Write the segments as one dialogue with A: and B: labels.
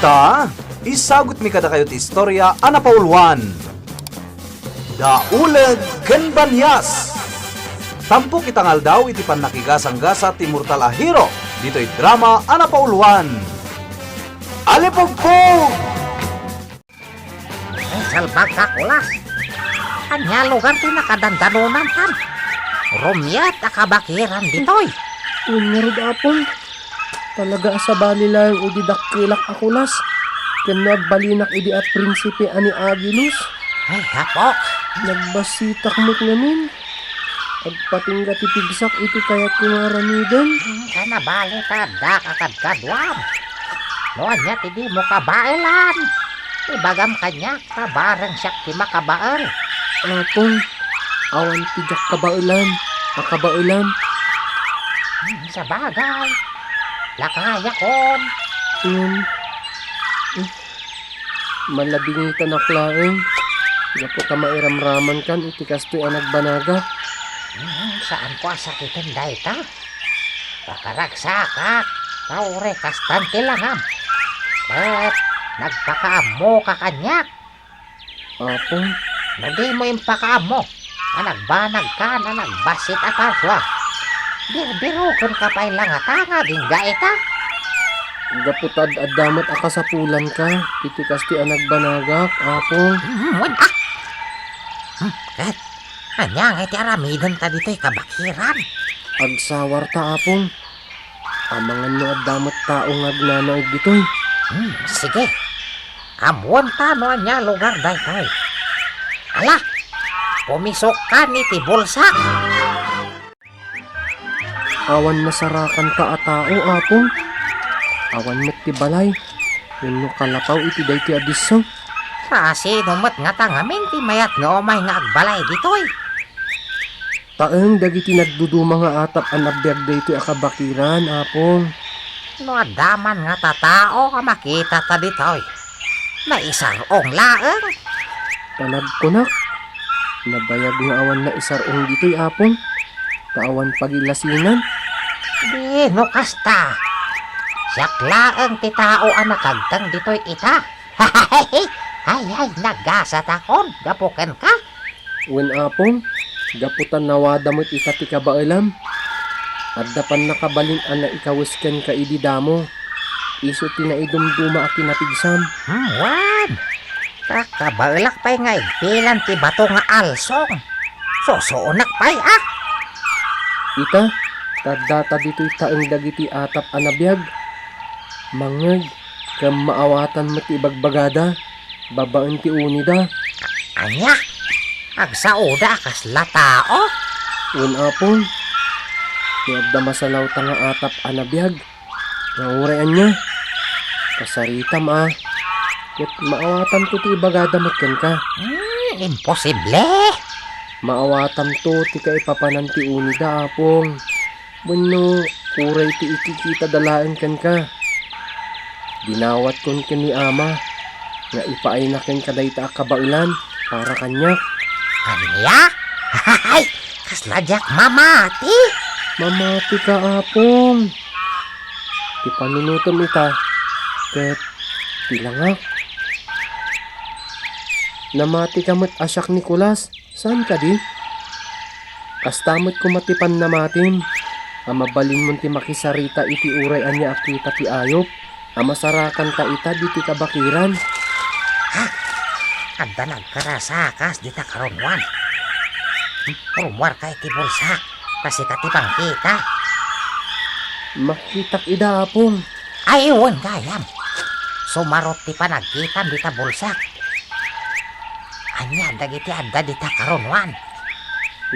A: Ita, isagot mi kada kayo't istorya ana paulwan. Dauleg ken banyas. Tampok itangal daw iti nakigasang-gasa ti Mortal a Hero. Dito'y drama ana paulwan. Alipugpug!
B: Salbag ka kulas. Anya lugar ti nakadandanunan kan. Rumyat akabakiran ditoy.
C: Unarod apon. Talaga sa bali lang ididakilak akulas. Ken nagbalinak idi at prinsipe ani Agilus.
B: Ay hapok.
C: Nagbasitak mo't ngamin. Pagpatingga ti pigsak iti kayat kumaramidan.
B: Kana bali tada kakadkadwam. Noan niya ti di mo kabailan. Ibagam kanya kabarang siya ti makabaal.
C: Apong, awan tijak kabailan. Makabailan.
B: Sa bagay. Lakaya kon.
C: Malabingitan aklaeng. Gapo ka mairamraman kan iti kastoy ang nagbanaga.
B: Saan ko asakitin dahi ta? Pakaragsakat. Taure kastante langam. Bet, nagpakaamo ka kanyak.
C: Apong,
B: Hindi mo yung pakaamo. Anagbanag ka na nagbasit at aswa. Biro kun ka pa'y langatanga, gingga ita.
C: gaputad at damat akasapulan ka. Iti kastoy ang nagbanagak. Apong,
B: Wala. Kat, anyang iti aramidan ta dito'y kabakiran.
C: agsawar ta apong. Amangan no at damat taong agnanaig ditoy.
B: Sige. Amuan ta no anya lugar dahi kay. Ala, pumisok ka ni ti bulsa.
C: Awan masarakan ka a tao apong. Awan met ti balay. Wenno kalapaw iti dayti adiso.
B: Kasi numot nga tangamin ti mayat nga umay nga agbalay ditoy.
C: Taeng dagiti nagduduma nga atap ang nabiyag dayti akabakiran apong.
B: No adaman nga tatao ka makita ta ditoy. Na isang onglaeng.
C: Panagkunak. Nabayag nga awan na isarong dito'y apong. Kaawan pagilasinan.
B: Di no kasta. Siyaklaeng ti tao ang nakagtang ditoy ita. Ay, nagasa takon. Gapuken ka.
C: Wen apong. Gaputan nawada mo't ikati kabailam. Addapan nakabalin na ikawisken ka ididamo. Iso tinaidumduma at tinapigsam.
B: Wan. Kakabalak pa'y nga igpilan ti bato nga alsong. Susuunak pa'y ah.
C: Ita, tadata dito'y taeng dagiti atap anabiyag. Mangag, kam maawatan mo't ibagbagada. Babaan ti unida.
B: Anya. Agsauda kasla tao.
C: Wen apong. Tiagda masalaw ta nga atap anabiyag. Naurean niya. Kasarita ma. Ket maawatan to ti ibagada matken ka.
B: Imposible.
C: Maawatan to ti kaipapanan ti unida apong. Bueno, uray ti ikikita dalaen ken ka. Dinawat kon ken ni ama. Nga ipaay na ken kadayta kabailan para kanyak.
B: Anya? Hay, kasladyak mamati.
C: Mamati ka apong. Ti panunutom ita. Ket tilangak. Namati kamot asyak Nicolas. Saan ka di? Kastamot kumatipan namatim. Amabalin mo ti makisarita iti uray anya akita ti ayop. Amasarakan ka ita di ti kabakiran.
B: Adda nagkarasakas di ta karunwan. Rumwar kay ti bulsak. Kasi katipang kita.
C: Makitak ida apong.
B: Ayun gayam. Sumarot ti panagkitan di ta bulsak. Anya dagiti adda di ta karunwan.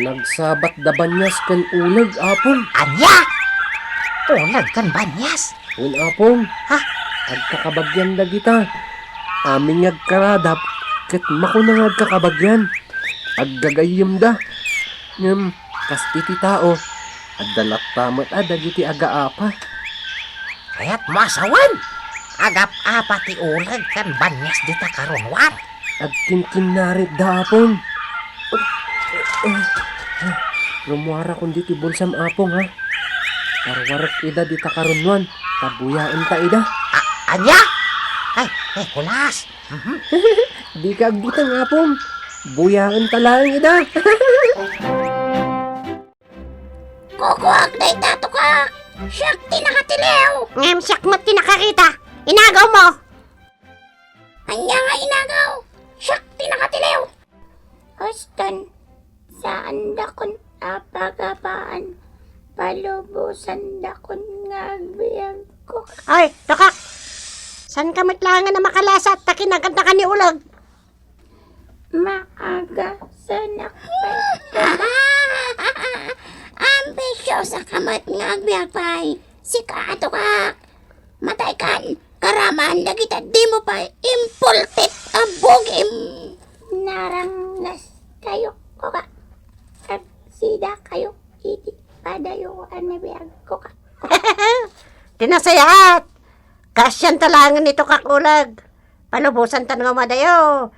C: Nagsabat da banyas ken uleg apong.
B: Anya? Ulag kan banyas.
C: Un apong.
B: Ha?
C: Agkakabagyan da kita. Aming agkaradap. Ket makunang agkakabagyan. Aggagayim da. Kas iti tao. Addalat tamat adagiti agaapa.
B: Kaya't masawan. Agap apa ti ulag kan banyas di ta karunwan.
C: At kinkinnarit da apong. Rumuara kundi ti bulsam apong ha. Parwarak ida di takarunwan. Tabuyain ta ida.
B: Anya? Ay, kulas.
C: Di ka agbutang apong. Buyaan talang ida.
D: Kukuhag na itato ka. Siyak tinakatilew.
E: Ngem siyak mo't tinakakita. Inagaw mo.
D: Anya nga inagaw. Siyak tinakatilew. Huston, saan dakon apagapaan? Palubusan dakon nga agbayag ko.
E: Ay, tukak. San ka matlangan na makalasa at takinagad na ka ni ulag?
D: Maaga sa ambisyosa kamat nga agbayagpay. Sika ato ka. Matay kan. Karaman na kita. Di mo pa impultit abogim. Narangas kayo ko ka. Sida kayo. Iti padayo anabiyag ko ka.
E: Tinasayat. Kasyan talangan nito kakulag. Palubusan tan nga madayo.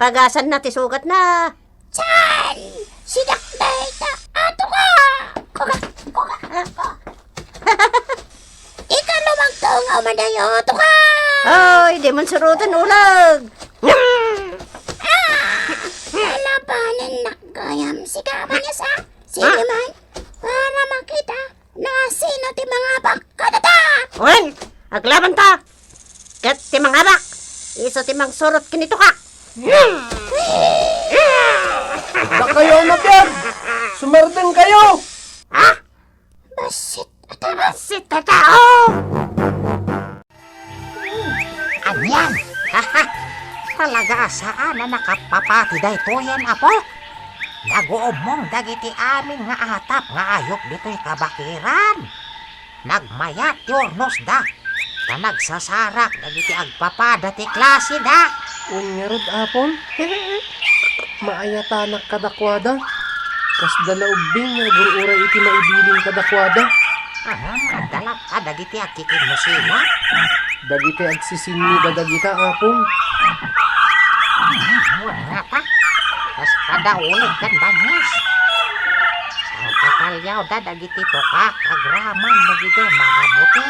E: Pagasan na tisugat na.
D: Chan! Sidak na ita. Ato ka. Kuka. Ika lumagto nga madayo. Ato ka.
E: Ay, di man surutan ulag.
D: Lalabanan na kayam si kaman niya sa siniman para makita na sino ti mga bakadata.
E: Wen, aglaban ta. Kat timang abak. Iso timang surot kinito ka.
C: Da kayo nabiyag. Sumerdeng kayo.
D: Basit
E: Si tatao.
B: Anyan! Haha! Talaga saan na nakapapati dayto yan, apo? Naguob mong dagiti amin nga atap nga ayok dito'y kabakiran. Nagmayat yornos da. Ta nagsasarak dagiti agpapada ti klase da.
C: Unyarod apon. Maayatanak kadakwada. Kas dalaubing nga gururay iti maibiling kadakwada.
B: Dalap ka dagiti agkikin mo sila.
C: Dagiti agsisinni dadagita apong.
B: Nga pa. Kas kadaulig kan banyas. Sa kakalyaw da dagiti tokak agraman dagiti marabuti.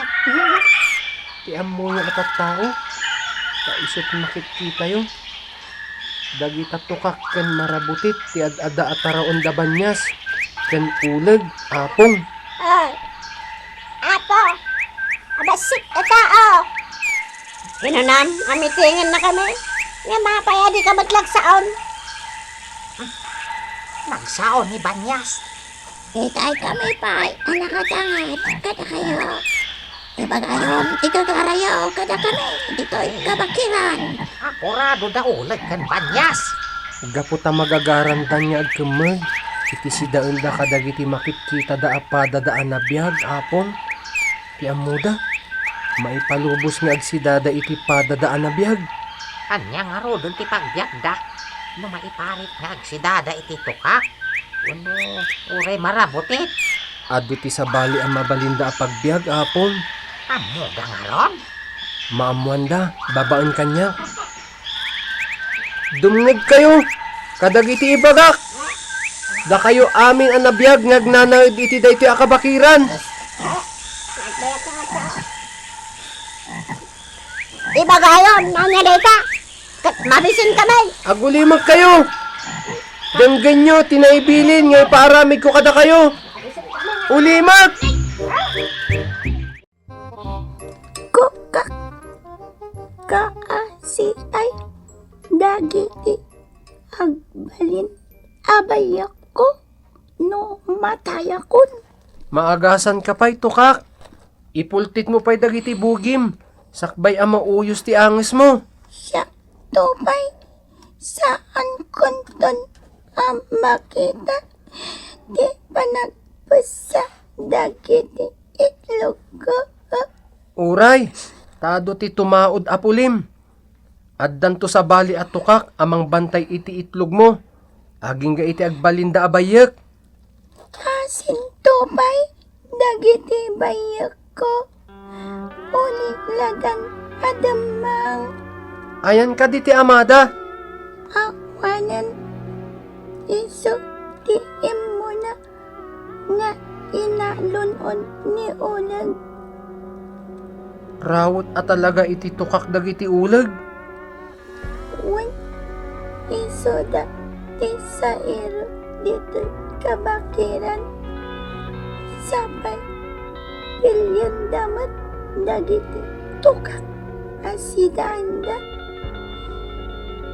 C: Tiam mo nga atat tao. Kaisot makikita yun. Dagita tukak ken marabutit ti ad-ada ataraon da banyas. Ken uleg apong.
D: Ay, apo, abasit etao.
E: Kinunam, amitingin na kami. Nga mapaya di ka matlag saon.
B: Nagsaon ni Banyas.
D: Itay kami pa'y anakatangat kada kayo. Ibagayon, ikagarayaw kada kami. Dito'y kabakiran.
B: Akurado da ulag kan Banyas.
C: Gaputa magagarantan niya ag kemay. Iti si daun da kadagiti makikita da apada da anabiyag apon. Ti amuda. Maipalubos nga agsidada iti pada da anabiyag.
B: Anya nga ro doon ti pagbiag da. No maiparit nga agsidada iti tukak. Uno, uray marabutit.
C: Ado ti sabali ang mabalinda a pagbiag apon.
B: Amo da nga ron.
C: Maamuan da, babaan kanya. Dumnig kayo, kadagiti ibagak. Da kayo amin ang nabiyag ngagnanaid iti daytoy akabakiran.
E: Ibagayon, nanyalita. Kat mabisin kami.
C: Agulimag kayo. Danggan nyo, tinaibilin nga ipaaramid ko kada kayo. Ulimag!
D: Kuka kaasi ay dagiti agbalin abayak ko no matayakon.
C: Maagasan ka pa'y tukak. Ipultit mo pa'y dagiti bugim. Sakbay ang mauyos ti angis mo.
D: Siya tupay saan konton ang makita di panagpasa dagiti itlog ko.
C: Uray, tado ti tumaod apulim. Addan to sa bali at tukak amang bantay iti itlog mo. Aging ga iti agbalinda abayak.
D: Kasin tupay dagiti bayak ko. Ulit lagang adamang
C: Ayan ka di ti amada.
D: awanan iso ti imo na nga inalunon ni ulag.
C: Rawot at talaga iti tukak dagiti ulag.
D: Wan isoda ti sairo dito kabakiran. Sabay pilyon damat dagiti tukak asidanda.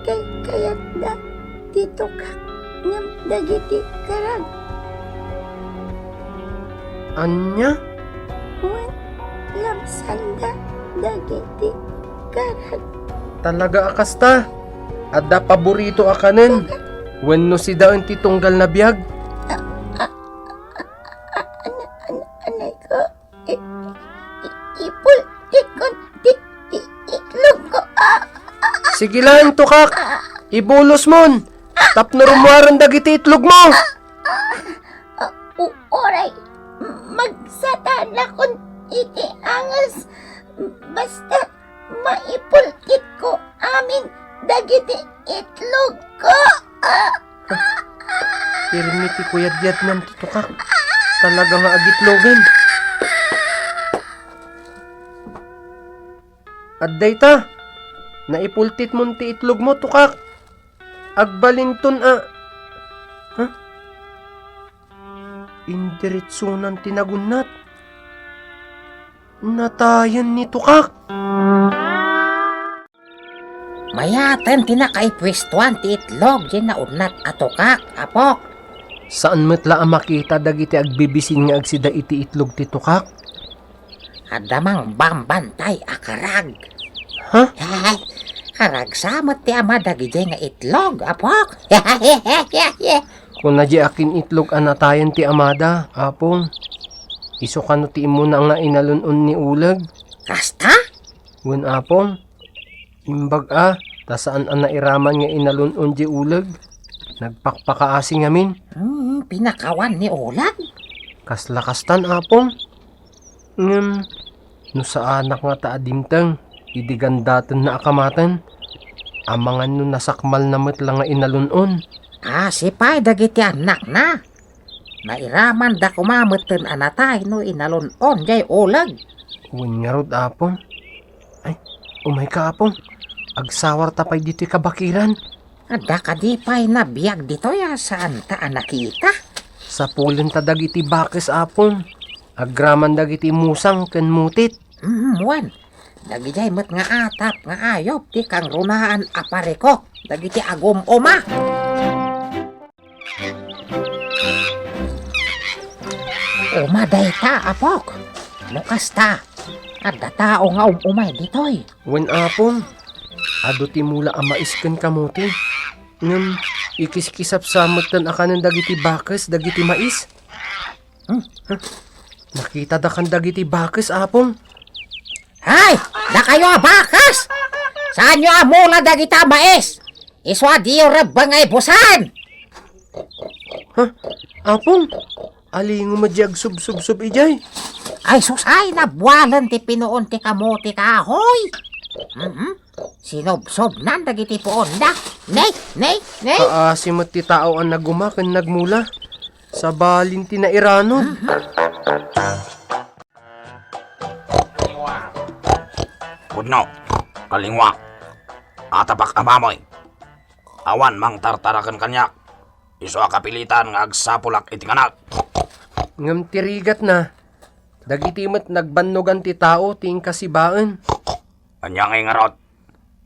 D: Kay kayat da ti tukak ngam dagiti karag.
C: Anya?
D: Wan lamsanda dagiti karag.
C: Talaga akasta. Adda paborito akanen. Wenno si daon ti tunggal na biyag.
D: Anay ko, ipul, ikon, itlog ko,
C: Sige lang, tukak. Ibulos mon. Tapno rumuaran dagiti itlog mo.
D: oray, magsatana kon iti angas, basta maipulkit ko amin dagiti itlog ko.
C: Pirmi ti kuyadyat ng tukak. Talaga nga agitlogan. Adday ta. Naipultit mo ti itlog mo, tukak. Agbalinton Ha? Indiritsunan tinagunat. Natayan ni tukak.
B: Mayaten tinakaipwestuan ti itlog di naunat atukak, apok.
C: Saan metla ang makita dagiti agbibisin nga agsida iti itlog ti tukak?
B: Adamang bambantay akarag.
C: Ha?
B: Karag samot ti ama dagiti nga itlog, apok.
C: Kung nadya akin itlog anatayan ti amada, apong. Iso kano ti imo na nga inalunon ni ulag.
B: Kasta?
C: Wen apong. Imbag tasaan ang nairaman nga inalunon di ulag. Nagpakpakaasi ngamin.
B: Pinakawan ni ulag.
C: Kaslakastan apong. No sa anak nga taadimtang. Idigandatan na akamatan. Amangan no nasakmal na metla nga inalunon.
B: Sipay dagiti anak na. Nairaman da kumameten anatay no inalunon jay ulag.
C: Wen nga rod apong. Ay, umay ka apong. Agsawar tapay dito kabakiran.
B: Ada kadipay na biyag dito ya saan ta nakita.
C: Sa pulen ta dagiti bakes apong. Agraman dagiti musang ken mutit.
B: Wan. Dagiti met nga atap nga ayop ti kang runaan apareko. Dagiti agom oma. Oma dayta apok. Lukas ta. Ada tao nga umay ditoy.
C: Wen apong. Ado ti mula ang maisken kamuti. Ngem ikiskisap sa mutan akanan dagiti bakes dagiti mais. Nakita da kan dagiti bakes apong.
B: Hay! Da kayo bakas! Saan nyo amula dagita mais? Iswa diyo rabangay busan!
C: Apong. Alingo madyag sub-sub-sub ijay.
B: Ay susay na buwalan ti pinuon ti kamote kahoy! Sinob-sob nan dagiti poon da. Nay!
C: Kaasimot ti tao ang naguma ken nagmula. Sa balin ti nairano.
F: Pudno, kalingwa, atapak amamoy. Awan mang tartarakan kanyak. Iso akapilitan nga agsapulak iti kanak.
C: Ngam tirigat na. Dagiti met nagbannogan ti tao ting kasibaan.
F: Anyang ingarot.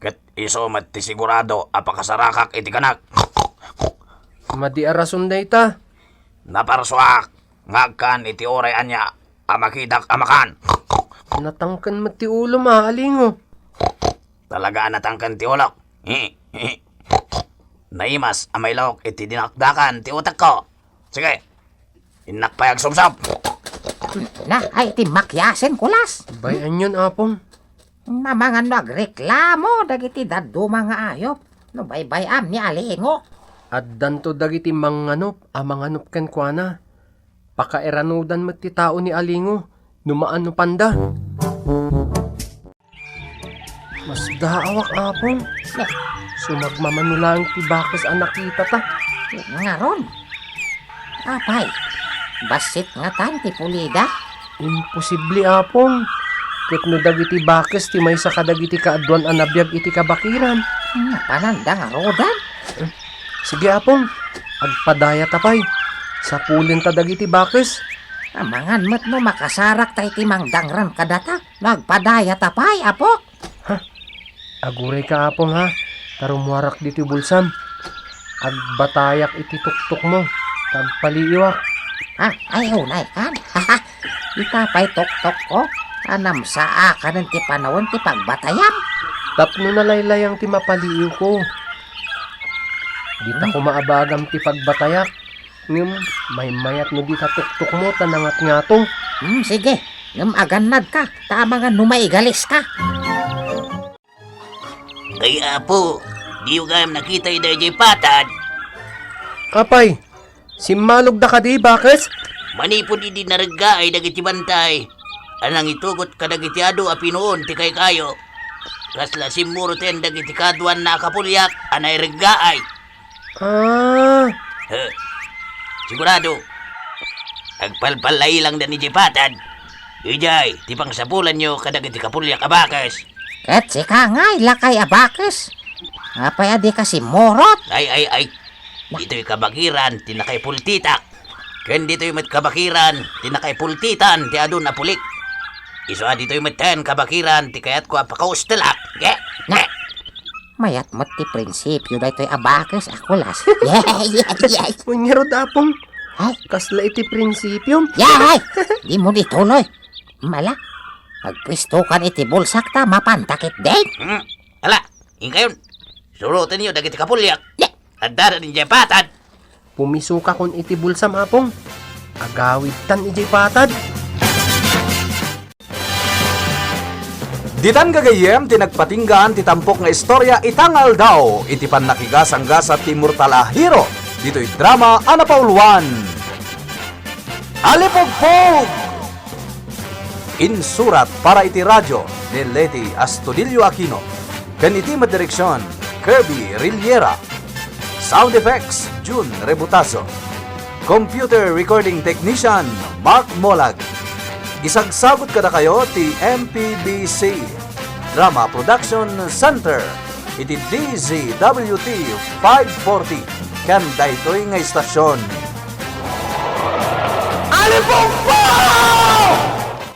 F: Ket iso met ti sigurado apakasarakak iti kanak.
C: Madi arason dayta.
F: Naparsuak ngagkan iti oray anya amakidak amakan.
C: Natangkan met ti ulo maalingo.
F: Talaga natangkan ti ulok. Naimas amay lawak iti dinakdakan ti utak ko. Sige, inakpayag sumsap.
B: Na ay ti makyasen kulas.
C: Bayan yun apong.
B: Namangan nagreklamo dagiti daduma nga ayop. No baybayam ni alingo.
C: At danto dagiti manganop, amanganop ken kuana. Pakaeranudan met ti tao ni alingo. Numaano panda. Mas daawak apong. Sumagmamanulang ti bakes ang nakita ta.
B: Nga ron. Apay, basit nga tan ti pulida.
C: Imposible apong. Ket no dagiti bakes ti may sa kadagiti kaadwan a nabiyag iti kabakiran.
B: Pananda nga rodan.
C: Sige apong, agpadaya tapay. Sa pulin ta dagiti bakes.
B: Amangan mo't no makasarak tayo ti mangdangran kadata. Nagpadaya tapay, apo.
C: Aguray ka apong ha. Tarumuarak diti bulsam. Agbatayak iti tuktok mo. Tagpaliiwak.
B: Ay, unay kan. Itapay tok-tok ko. Anam sa akan ti panawon ti pagbatayam.
C: Tapno na laylayang ti mapaliiw ko. Di ta ko maabagam ti pagbatayak. Ngem, may mayat no di ta tuktok mo tanangat nga to.
B: Sige. Aganad ka. Tama nga numaigalis ka.
F: Ay apo, di yung kayam nakita yung DJ Patad.
C: Kapay, simmalog da ka di bakes?
F: Manipod hindi naragga ay dagiti bantay. Anang itugot ka dagiti ado a pinuon ti kay kayo. Kasla simuro ten dagiti kaduan na kapulyak anay regga ay. Sigurado. Agpalpalay lang da ni Jipatad. Ijay, tipang sapulan nyo kadagiti kapulyak abakas.
B: Ket si kangay lakay abakes. Apay adi kasi morot.
F: Ay. Dito'y kabakiran, tinakay pultitak. Ken dito'y mat kabakiran, tinakay pultitan, ti adun na pulik. Iso dito'y mat ten kabakiran, ti kayat ko apakaustelak.
B: Mayat mo't ti prinsipyo da ito'y abakes akulas. Yes.
C: Punyero da apong.
B: Ay.
C: Kasla iti prinsipyo.
B: Yay! Di mo dituloy. Mala. Pagpwistukan iti bulsak ta mapantakit din.
F: Ala, ingayon. Surutin niyo dagiti kapulyak. At dara ni Jepatad.
C: Pumisuka kon iti bulsam apong. Agawid tan iti patad.
A: Ditan gagayem tinagpatinggan ti tampok nga istorya itangal daw iti pannakigasang-gasa ti Immortal a Hero. Dito'y drama Ana Pauluan. Alipogpog! Insurat para iti radyo ni Leti Astudillo Aquino. Ken iti madireksyon Kirby Riliera. Sound effects June Rebutazo. Computer recording technician Mark Molag. Isagsagot kada kayo ti MPBC Drama Production Center iti DZWT 540 ken daytoy nga istasyon. Alipogpog!